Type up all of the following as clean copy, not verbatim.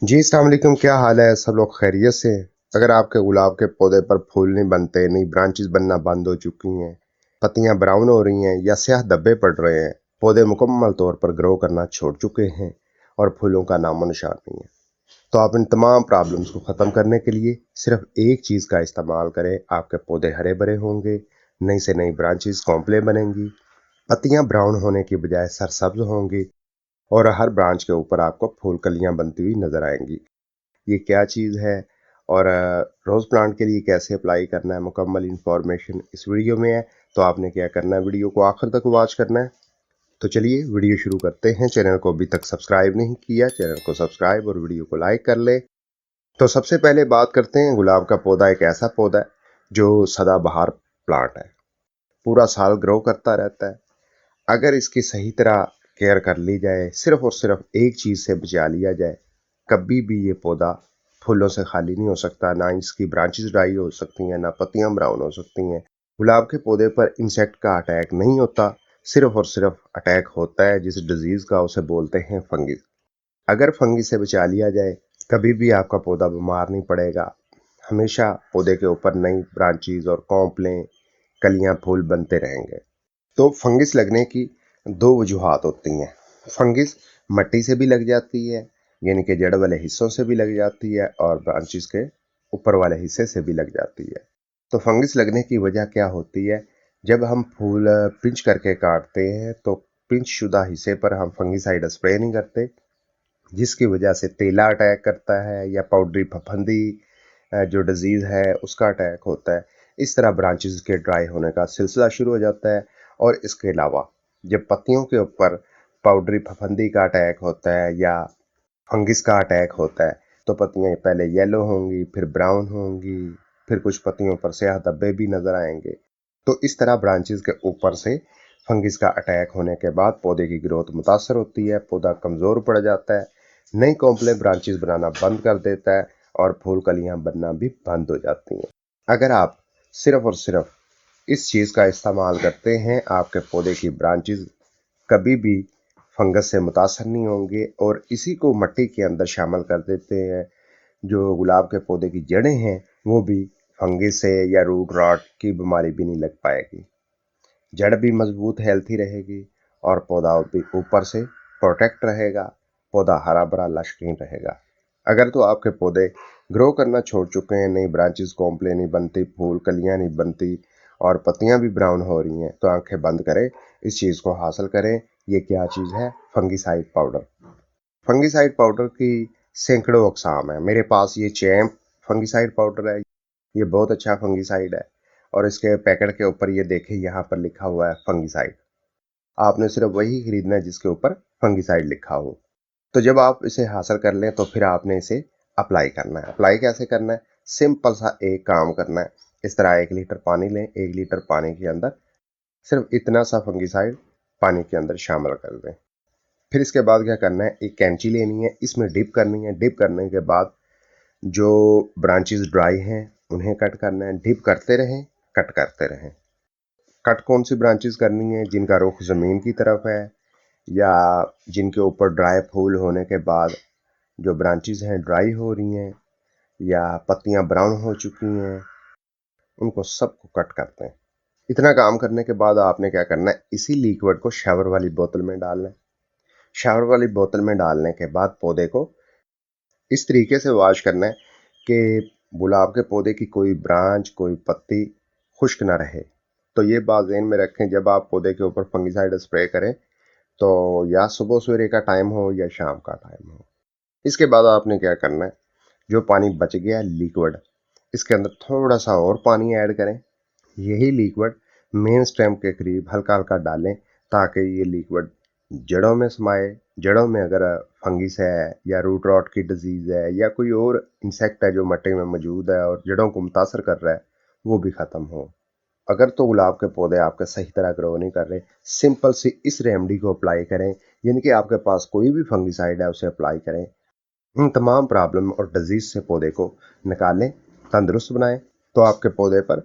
जी अस्सलाम वालेकुम, क्या हाल है? सब लोग खैरियत से हैं? अगर आपके गुलाब के पौधे पर फूल नहीं बनते, नई ब्रांचेस बनना बंद हो चुकी हैं, पत्तियां ब्राउन हो रही हैं या स्याह धब्बे पड़ रहे हैं, पौधे मुकम्मल तौर पर ग्रो करना छोड़ चुके हैं और फूलों का नामो निशान नहीं है, तो आप इन तमाम प्रॉब्लम्स को ख़त्म करने के लिए सिर्फ एक चीज़ का इस्तेमाल करें। आपके पौधे हरे भरे होंगे, नई से नई ब्रांचेस कॉम्प्ले बनेंगी, पत्तियां ब्राउन होने की बजाय सरसब्ज होंगी और हर ब्रांच के ऊपर आपको फूल कलियां बनती हुई नजर आएंगी। ये क्या चीज़ है और रोज़ प्लांट के लिए कैसे अप्लाई करना है, मुकम्मल इन्फॉर्मेशन इस वीडियो में है। तो आपने क्या करना है, वीडियो को आखिर तक वॉच करना है। तो चलिए वीडियो शुरू करते हैं। चैनल को अभी तक सब्सक्राइब नहीं किया, चैनल को सब्सक्राइब और वीडियो को लाइक कर ले। तो सबसे पहले बात करते हैं, गुलाब का पौधा एक ऐसा पौधा है जो सदाबहार प्लांट है, पूरा साल ग्रो करता रहता है। अगर इसकी सही तरह केयर कर ली जाए, सिर्फ और सिर्फ एक चीज़ से बचा लिया जाए, कभी भी ये पौधा फूलों से खाली नहीं हो सकता। ना इसकी ब्रांचेस ड्राई हो सकती हैं, ना पत्तियां ब्राउन हो सकती हैं। गुलाब के पौधे पर इंसेक्ट का अटैक नहीं होता, सिर्फ और सिर्फ अटैक होता है जिस डिजीज का, उसे बोलते हैं फंगिस। अगर फंगिस से बचा लिया जाए, कभी भी आपका पौधा बीमार नहीं पड़ेगा। हमेशा पौधे के ऊपर नई ब्रांचेस और कॉम्प्लें, कलियां, फूल बनते रहेंगे। तो फंगिस लगने की दो वजूहात होती हैं। फंगिस मट्टी से भी लग जाती है, यानी कि जड़ वाले हिस्सों से भी लग जाती है, और ब्रांचेस के ऊपर वाले हिस्से से भी लग जाती है। तो फंगिस लगने की वजह क्या होती है? जब हम फूल पिंच करके काटते हैं तो पिंच शुदा हिस्से पर हम फंगिसाइड स्प्रे नहीं करते, जिसकी वजह से तेला अटैक करता है या पाउडरी फफंदी जो डिजीज है उसका अटैक होता है। इस तरह ब्रांचेस के ड्राई होने का सिलसिला शुरू हो जाता है। और इसके अलावा जब पत्तियों के ऊपर पाउडरी फफंदी का अटैक होता है या फंगिस का अटैक होता है, तो पत्तियां पहले येलो होंगी, फिर ब्राउन होंगी, फिर कुछ पत्तियों पर स्याह धब्बे भी नजर आएंगे। तो इस तरह ब्रांचेस के ऊपर से फंगिस का अटैक होने के बाद पौधे की ग्रोथ मुतासर होती है, पौधा कमजोर पड़ जाता है, नई कॉम्प्लेक्स ब्रांचेस बनाना बंद कर देता है और फूल कलियां बनना भी बंद हो जाती हैं। अगर आप सिर्फ और सिर्फ इस चीज का इस्तेमाल करते हैं, आपके पौधे की ब्रांचेस कभी भी फंगस से मुतासर नहीं होंगे। और इसी को मिट्टी के अंदर शामिल कर देते हैं, जो गुलाब के पौधे की जड़ें हैं वो भी फंगिस से या रूट रॉट की बीमारी भी नहीं लग पाएगी। जड़ भी मजबूत हेल्थी रहेगी और पौधा भी ऊपर से प्रोटेक्ट रहेगा, पौधा हरा भरा लशकीन रहेगा। अगर तो आपके पौधे ग्रो करना छोड़ चुके हैं, नई ब्रांचेस कॉम्प्ले नहीं बनती, फूल कलियां नहीं बनती और पत्तियां भी ब्राउन हो रही हैं, तो आंखें बंद करें, इस चीज़ को हासिल करें। ये क्या चीज़ है? Fungicide powder. फंगिसाइड पाउडर की सैकड़ों अकसाम है। मेरे पास ये चैम्प फंगिसाइड पाउडर है, ये बहुत अच्छा फंगिसाइड है और इसके पैकेट के ऊपर ये देखिए, यहाँ पर लिखा हुआ है फंगिसाइड। आपने सिर्फ वही खरीदना है जिसके ऊपर फंगिसाइड लिखा हो। तो जब आप इसे हासिल कर लें तो फिर आपने इसे अप्लाई करना है। अप्लाई कैसे करना है? सिंपल सा एक काम करना है। इस तरह 1 लीटर पानी लें, 1 लीटर पानी के अंदर सिर्फ इतना सा फंगिसाइड पानी के अंदर शामिल कर दें। फिर इसके बाद क्या करना है, एक कैंची लेनी है, इसमें डिप करनी है। डिप करने के बाद जो ब्रांचेस ड्राई हैं उन्हें कट करना है। डिप करते रहें, कट करते रहें। कट कौन सी ब्रांचेस करनी है? जिनका रुख ज़मीन की तरफ है या जिनके ऊपर ड्राई फूल होने के बाद जो ब्रांचेस हैं ड्राई हो रही हैं या पत्तियां ब्राउन हो चुकी हैं, उनको सबको कट करते हैं। इतना काम करने के बाद आपने क्या करना है, इसी लिक्विड को शावर वाली बोतल में डालना है। शावर वाली बोतल में डालने के बाद पौधे को इस तरीके से वॉश करना है कि गुलाब के पौधे की कोई ब्रांच, कोई पत्ती खुश्क ना रहे। तो ये बात ज़हन में रखें, जब आप पौधे के ऊपर फंगिसाइड स्प्रे करें तो या सुबह सवेरे का टाइम हो या शाम का टाइम हो। इसके बाद आपने क्या करना है, जो पानी बच गया लिक्विड, इसके अंदर थोड़ा सा और पानी ऐड करें। यही लिक्विड मेन स्टेम के करीब हल्का हल्का डालें ताकि ये लिक्विड जड़ों में समाए। जड़ों में अगर फंगिस है या रूट रॉट की डिजीज़ है या कोई और इंसेक्ट है जो मिट्टी में मौजूद है और जड़ों को मुतासर कर रहा है, वो भी ख़त्म हो। अगर तो गुलाब के पौधे आपके सही तरह ग्रो नहीं कर रहे, सिंपल सी इस रेमेडी को अप्लाई करें, यानी कि आपके पास कोई भी फंगिसाइड है उसे अप्लाई करें। इन तमाम प्रॉब्लम और डिजीज से पौधे को निकालें, तंदुरुस्त बनाएं, तो आपके पौधे पर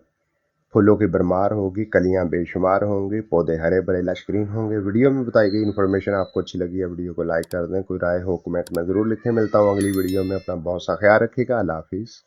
फूलों की भरमार होगी, कलियां बेशुमार होंगी, पौधे हरे भरे लशग्रीन होंगे। वीडियो में बताई गई इन्फॉर्मेशन आपको अच्छी लगी है, वीडियो को लाइक कर दें। कोई राय हो कमेंट में ज़रूर लिखें। मिलता हूँ अगली वीडियो में। अपना बहुत सा ख्याल रखिएगा। अल्लाह हाफिज़।